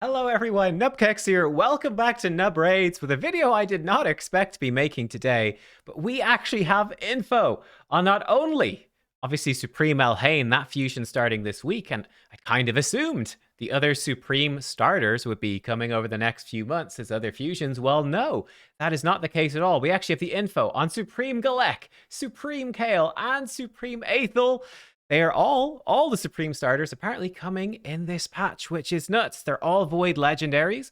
Hello everyone, nubkeks here. Welcome back to Nub Raids with a video I did not expect to be making today, but we actually have info on not only, obviously, Supreme Elhain, that fusion starting this week, and I kind of assumed the other Supreme starters would be coming over the next few months as other fusions. Well, no, that is not the case at all. We actually have the info on Supreme Galek, Supreme Kale, and Supreme Aethol. They are all the Supreme starters apparently coming in this patch, which is nuts. They're all Void Legendaries.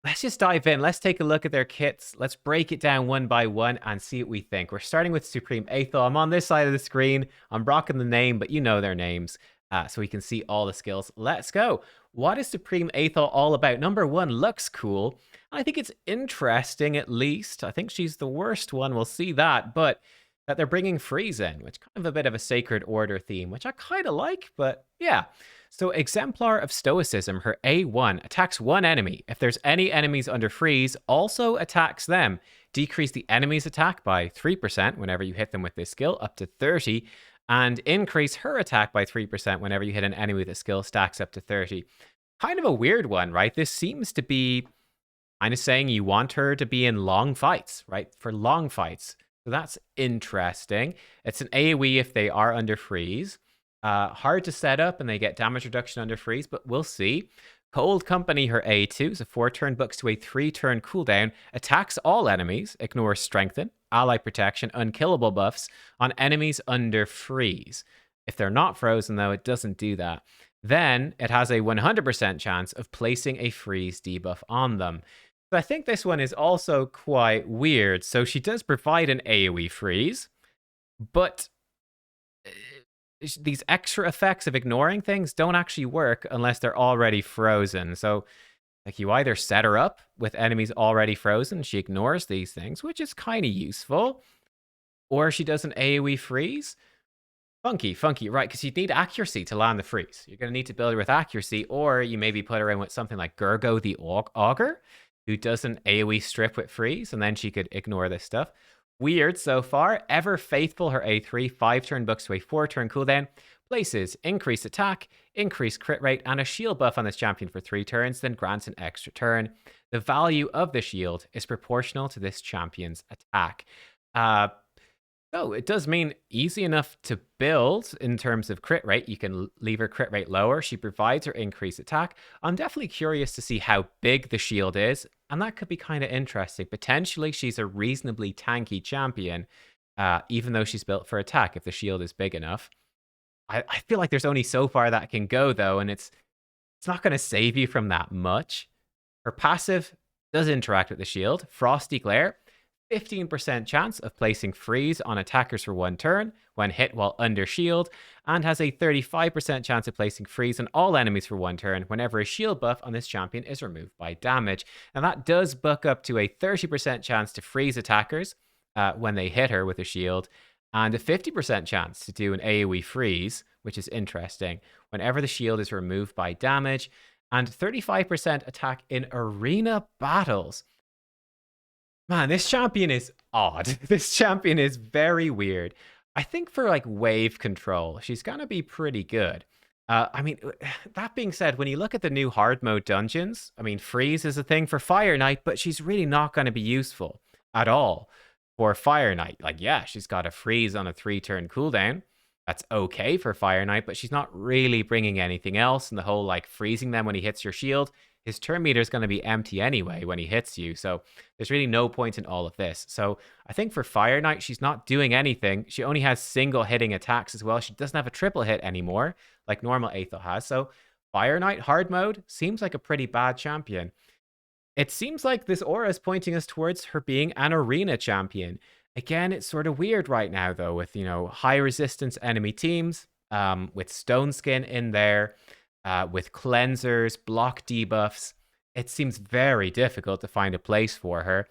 Let's just dive in. Let's take a look at their kits. Let's break it down one by one and see what we think. We're starting with Supreme Aethol. I'm on this side of the screen. I'm rocking the name, but you know their names, so we can see all the skills. Let's go. What is Supreme Aethol all about? Number one, looks cool. I think it's interesting, at least. I think she's the worst one. We'll see that, but that they're bringing freeze in, which kind of a bit of a Sacred Order theme, which I kind of like, but yeah. So Exemplar of Stoicism, her A1, attacks one enemy. If there's any enemies under freeze, also attacks them. Decrease the enemy's attack by 3% whenever you hit them with this skill, up to 30, and increase her attack by 3% whenever you hit an enemy with a skill, stacks up to 30. Kind of a weird one, right? This seems to be kind of saying you want her to be in long fights, right? For long fights. So that's interesting. It's an AoE if they are under freeze. Hard to set up and they get damage reduction under freeze, but we'll see. Cold Company, her A2, is a 4-turn books to a 3-turn cooldown. Attacks all enemies. Ignores Strengthen, Ally Protection, Unkillable buffs on enemies under freeze. If they're not frozen, though, it doesn't do that. Then it has a 100% chance of placing a freeze debuff on them. But I think this one is also quite weird. So she does provide an AoE freeze, but these extra effects of ignoring things don't actually work unless they're already frozen. So like you either set her up with enemies already frozen, she ignores these things, which is kind of useful, or she does an AoE freeze. Funky, right? Because you need accuracy to land the freeze. You're going to need to build her with accuracy, or you maybe put her in with something like Gergo the Augur, who does an AoE strip with freeze, and then she could ignore this stuff. Weird so far. Ever Faithful, her A3, 5-turn books to a 4-turn cooldown. Places increase attack, increase crit rate, and a shield buff on this champion for 3 turns, then grants an extra turn. The value of the shield is proportional to this champion's attack. So it does mean easy enough to build in terms of crit rate. You can leave her crit rate lower. She provides her increased attack. I'm definitely curious to see how big the shield is, and that could be kind of interesting. Potentially, she's a reasonably tanky champion, even though she's built for attack if the shield is big enough. I feel like there's only so far that can go, though, and it's not going to save you from that much. Her passive does interact with the shield. Frosty Glare. 15% chance of placing freeze on attackers for 1 turn when hit while under shield, and has a 35% chance of placing freeze on all enemies for 1 turn whenever a shield buff on this champion is removed by damage. And that does buck up to a 30% chance to freeze attackers when they hit her with a shield, and a 50% chance to do an AoE freeze, which is interesting, whenever the shield is removed by damage, and 35% attack in arena battles. Man, this champion is odd. This champion is very weird. I think for like wave control, she's going to be pretty good. I mean, that being said, when you look at the new hard mode dungeons, I mean, freeze is a thing for Fire Knight, but she's really not going to be useful at all for Fire Knight. Like, yeah, she's got a freeze on a 3-turn cooldown. That's okay for Fire Knight, but she's not really bringing anything else. And the whole like freezing them when he hits your shield, his turn meter is going to be empty anyway when he hits you. So there's really no point in all of this. So I think for Fire Knight, she's not doing anything. She only has single hitting attacks as well. She doesn't have a triple hit anymore like normal Aethol has. So Fire Knight hard mode seems like a pretty bad champion. It seems like this aura is pointing us towards her being an arena champion. Again, it's sort of weird right now, though, with, you know, high resistance enemy teams, with Stone Skin in there, with cleansers, block debuffs. It seems very difficult to find a place for her.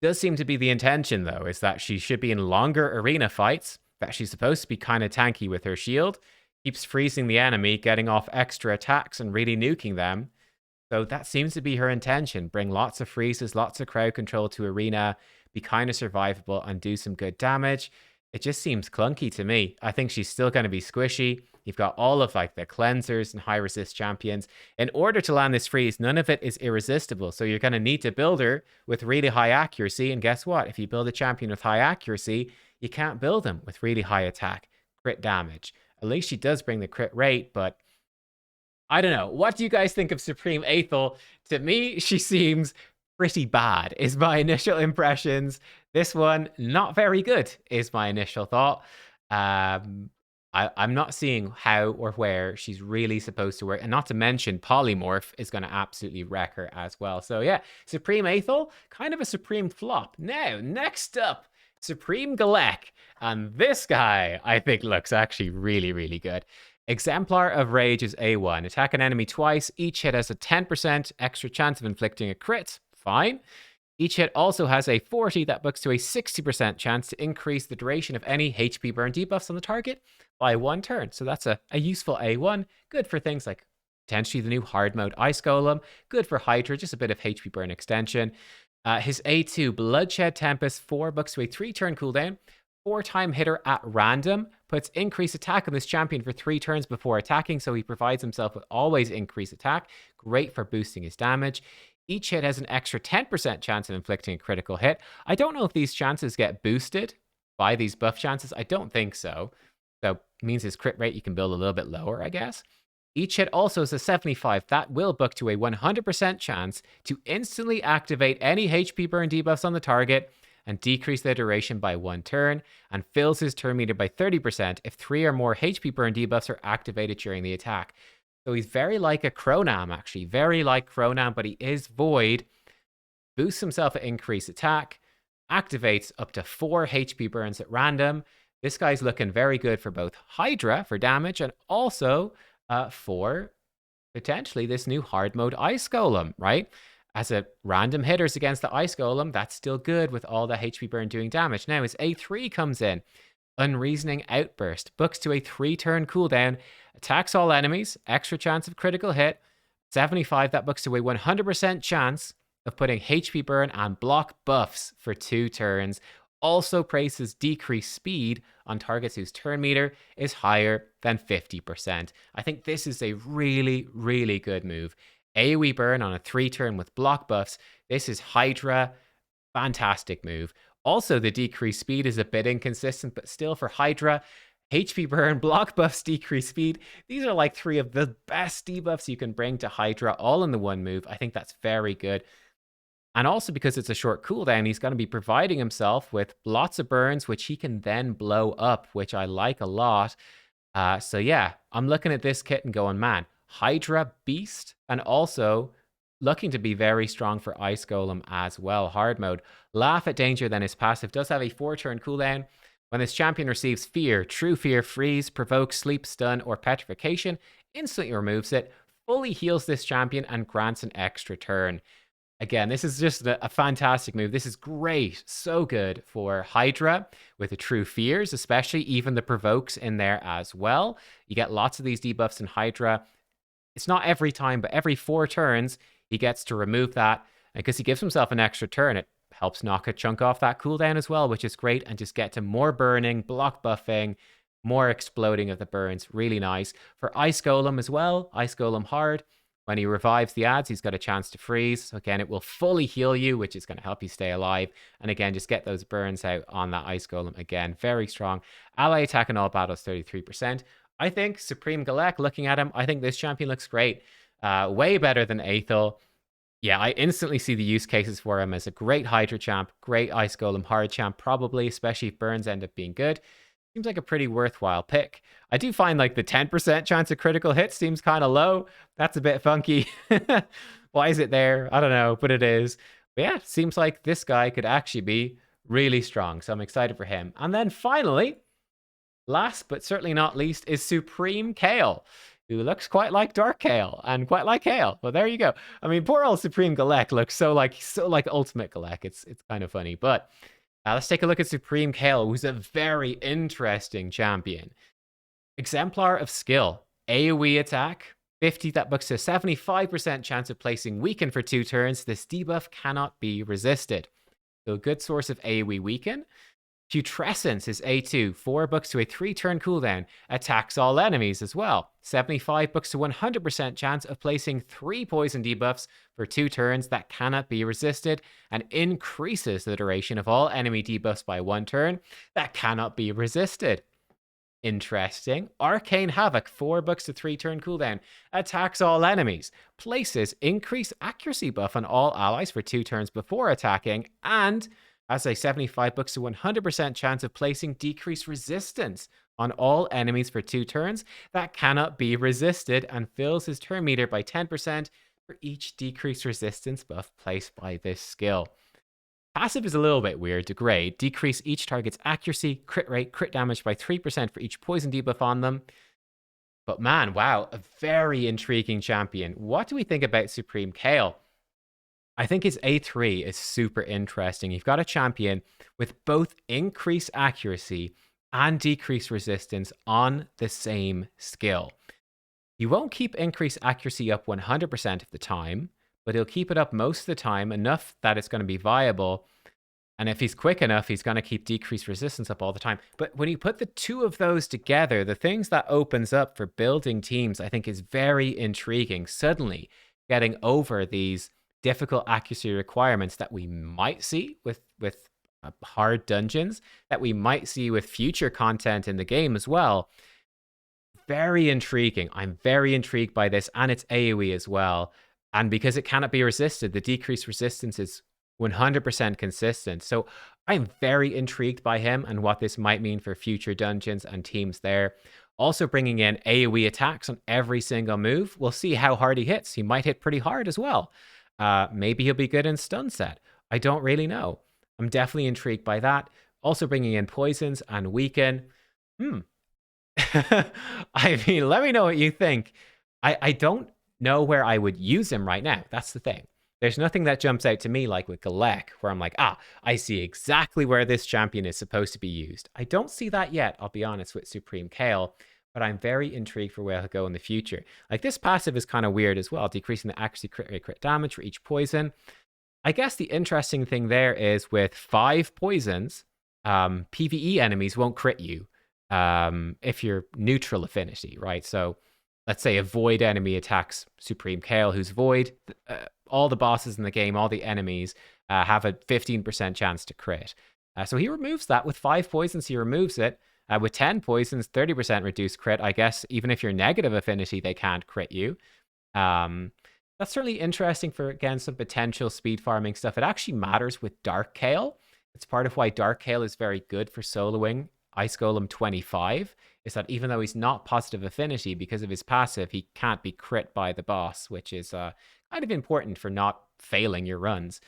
Does seem to be the intention, though, is that she should be in longer arena fights, that she's supposed to be kind of tanky with her shield, keeps freezing the enemy, getting off extra attacks and really nuking them. So that seems to be her intention. Bring lots of freezes, lots of crowd control to arena, be kind of survivable and do some good damage. It just seems clunky to me. I think she's still going to be squishy. You've got all of like the cleansers and high resist champions. In order to land this freeze, none of it is irresistible. So you're going to need to build her with really high accuracy. And guess what? If you build a champion with high accuracy, you can't build them with really high attack, crit damage. At least she does bring the crit rate, but I don't know. What do you guys think of Supreme Aethol? To me, she seems pretty bad, is my initial impressions. This one, not very good, is my initial thought. I'm not seeing how or where she's really supposed to work. And not to mention, Polymorph is going to absolutely wreck her as well. So yeah, Supreme Aethol, kind of a Supreme flop. Now, next up, Supreme Galek. And this guy, I think, looks actually really, really good. Exemplar of Rage is A1. Attack an enemy twice. Each hit has a 10% extra chance of inflicting a crit. Fine. Each hit also has a 40 that books to a 60% chance to increase the duration of any HP burn debuffs on the target by 1 turn. So that's a useful A1. Good for things like potentially the new hard mode Ice Golem. Good for Hydra, just a bit of HP burn extension. His A2, Bloodshed Tempest, 4 books to a 3-turn cooldown. 4-time hitter at random, puts increased attack on this champion for 3 turns before attacking, so he provides himself with always increased attack. Great for boosting his damage. Each hit has an extra 10% chance of inflicting a critical hit. I don't know if these chances get boosted by these buff chances. I don't think so. So it means his crit rate you can build a little bit lower, I guess. Each hit also is a 75. That will book to a 100% chance to instantly activate any HP burn debuffs on the target and decrease their duration by 1 turn, and fills his turn meter by 30% if 3 or more HP burn debuffs are activated during the attack. So he's very like a Chronam, actually. Very like Chronam, but he is Void. Boosts himself at increased attack. Activates up to 4 HP burns at random. This guy's looking very good for both Hydra for damage and also for potentially this new hard mode Ice Golem, right? As a random hitters against the Ice Golem, that's still good with all the HP burn doing damage. Now his A3 comes in. Unreasoning Outburst. Books to a 3-turn cooldown. Attacks all enemies. Extra chance of critical hit. 75, that books to a 100% chance of putting HP burn and block buffs for 2 turns. Also places decreased speed on targets whose turn meter is higher than 50%. I think this is a really, really good move. AoE burn on a 3-turn with block buffs. This is Hydra. Fantastic move. Also, the decreased speed is a bit inconsistent, but still for Hydra, HP burn, block buffs, decreased speed. These are like 3 of the best debuffs you can bring to Hydra all in the one move. I think that's very good. And also because it's a short cooldown, he's going to be providing himself with lots of burns, which he can then blow up, which I like a lot. So yeah, I'm looking at this kit and going, man, Hydra Beast, and also looking to be very strong for Ice Golem as well. Hard mode. Laugh at Danger, then his passive does have a 4-turn cooldown. When this champion receives Fear, True Fear, Freeze, Provokes, Sleep, Stun, or Petrification, instantly removes it, fully heals this champion, and grants an extra turn. Again, this is just a fantastic move. This is great. So good for Hydra with the True Fears, especially even the Provokes in there as well. You get lots of these debuffs in Hydra. It's not every time, but every 4 turns, he gets to remove that. And because he gives himself an extra turn, it helps knock a chunk off that cooldown as well, which is great. And just get to more burning, block buffing, more exploding of the burns. Really nice. For Ice Golem as well, Ice Golem hard. When he revives the ads, he's got a chance to freeze. So again, it will fully heal you, which is going to help you stay alive. And again, just get those burns out on that Ice Golem. Again, very strong. Ally attack in all battles, 33%. I think Supreme Galek, looking at him, I think this champion looks great. Way better than Aethol. Yeah, I instantly see the use cases for him as a great Hydra champ, great Ice Golem hard champ, probably, especially if burns end up being good. Seems like a pretty worthwhile pick. I do find like the 10% chance of critical hit seems kind of low. That's a bit funky. Why is it there? I don't know, but it is. But yeah, seems like this guy could actually be really strong. So I'm excited for him. And then finally, last but certainly not least, is Supreme Kale, who looks quite like Dark Kale and quite like Kale. Well, there you go. I mean, poor old Supreme Galek looks so like Ultimate Galek. It's kind of funny, but let's take a look at Supreme Kale, who's a very interesting champion. Exemplar of Skill, AoE attack, 50, that books to a 75% chance of placing Weaken for 2 turns. This debuff cannot be resisted. So a good source of AoE Weaken. Putrescence is A2, 4 bucks to a 3-turn cooldown, attacks all enemies as well. 75 bucks to 100% chance of placing 3 poison debuffs for 2 turns that cannot be resisted, and increases the duration of all enemy debuffs by 1 turn that cannot be resisted. Interesting. Arcane Havoc, 4 bucks to 3-turn cooldown, attacks all enemies, places increased accuracy buff on all allies for 2 turns before attacking, and has a 75 bucks to 100% chance of placing decreased resistance on all enemies for 2 turns that cannot be resisted, and fills his turn meter by 10% for each decreased resistance buff placed by this skill. Passive is a little bit weird. Degrade. Decrease each target's accuracy, crit rate, crit damage by 3% for each poison debuff on them. But man, wow, a very intriguing champion. What do we think about Supreme Kale? I think his A3 is super interesting. You've got a champion with both increased accuracy and decreased resistance on the same skill. You won't keep increased accuracy up 100% of the time, but he'll keep it up most of the time, enough that it's going to be viable. And if he's quick enough, he's going to keep decreased resistance up all the time. But when you put the two of those together, the things that opens up for building teams, I think, is very intriguing. Suddenly getting over these difficult accuracy requirements that we might see with hard dungeons, that we might see with future content in the game as well. Very intriguing. I'm very intrigued by this, and it's AoE as well. And because it cannot be resisted, the decreased resistance is 100% consistent. So I'm very intrigued by him and what this might mean for future dungeons and teams there. Also bringing in AoE attacks on every single move. We'll see how hard he hits. He might hit pretty hard as well. Maybe he'll be good in stun set. I don't really know. I'm definitely intrigued by that. Also bringing in poisons and weaken. I mean, let me know what you think. I don't know where I would use him right now. That's the thing. There's nothing that jumps out to me like with Galek, where I'm like, I see exactly where this champion is supposed to be used. I don't see that yet, I'll be honest, with Supreme Kale, but I'm very intrigued for where he'll go in the future. Like, this passive is kind of weird as well, decreasing the accuracy, crit rate, crit damage for each poison. I guess the interesting thing there is with 5 poisons, PvE enemies won't crit you if you're neutral affinity, right? So let's say a void enemy attacks Supreme Kale, who's void. All the bosses in the game, all the enemies have a 15% chance to crit. So he removes that. With 5 poisons, he removes it. With 10 poisons, 30% reduced crit. I guess even if you're negative affinity, they can't crit you. That's certainly interesting for, again, some potential speed farming stuff. It actually matters with Dark Kale. It's part of why Dark Kale is very good for soloing Ice Golem 25, is that even though he's not positive affinity, because of his passive, he can't be crit by the boss, which is kind of important for not failing your runs.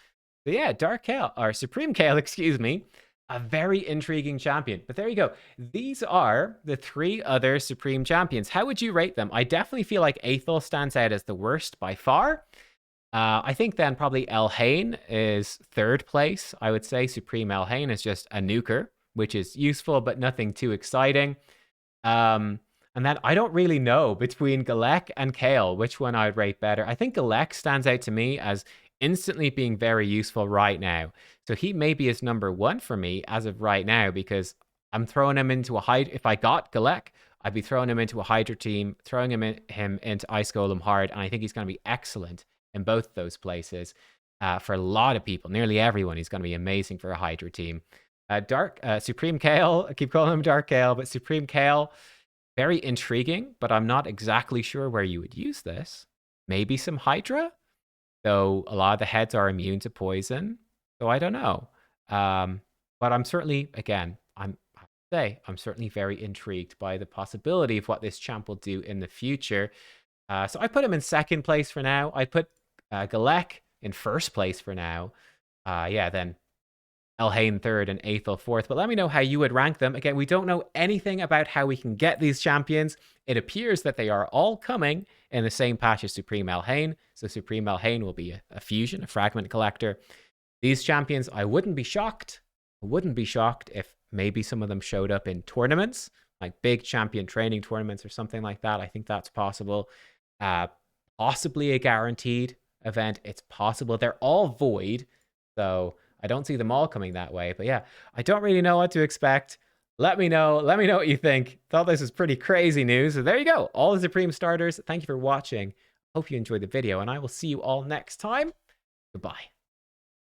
So yeah, Dark Kale, or Supreme Kale, excuse me, a very intriguing champion. But there you go. These are the 3 other Supreme champions. How would you rate them? I definitely feel like Aethol stands out as the worst by far. I think then probably Elhain is 3rd place. I would say Supreme Elhain is just a nuker, which is useful, but nothing too exciting. And then I don't really know between Galek and Kale, which one I'd rate better. I think Galek stands out to me as instantly being very useful right now. So he maybe is number 1 for me as of right now, because I'm throwing him into a Hydra. If I got Galek, I'd be throwing him into a Hydra team, throwing him into Ice Golem hard, and I think he's going to be excellent in both those places. For a lot of people, nearly everyone, he's going to be amazing for a Hydra team. Supreme Kale, I keep calling him Dark Kale, but Supreme Kale, very intriguing, but I'm not exactly sure where you would use this. Maybe some Hydra, though a lot of the heads are immune to poison, so I don't know. But I'm certainly, again, I'm certainly very intrigued by the possibility of what this champ will do in the future. So I put him in 2nd place for now. I put Galek in 1st place for now. Then Elhain 3rd and Aethol 4th. But let me know how you would rank them. Again, we don't know anything about how we can get these champions. It appears that they are all coming in the same patch as Supreme Elhain. So Supreme Elhain will be a fusion, a fragment collector. These champions, I wouldn't be shocked. I wouldn't be shocked if maybe some of them showed up in tournaments, like big champion training tournaments or something like that. I think that's possible. Possibly a guaranteed event. It's possible. They're all void, so I don't see them all coming that way. But yeah, I don't really know what to expect. Let me know. Let me know what you think. Thought this was pretty crazy news. So there you go. All the Supreme starters. Thank you for watching. Hope you enjoyed the video, and I will see you all next time. Goodbye.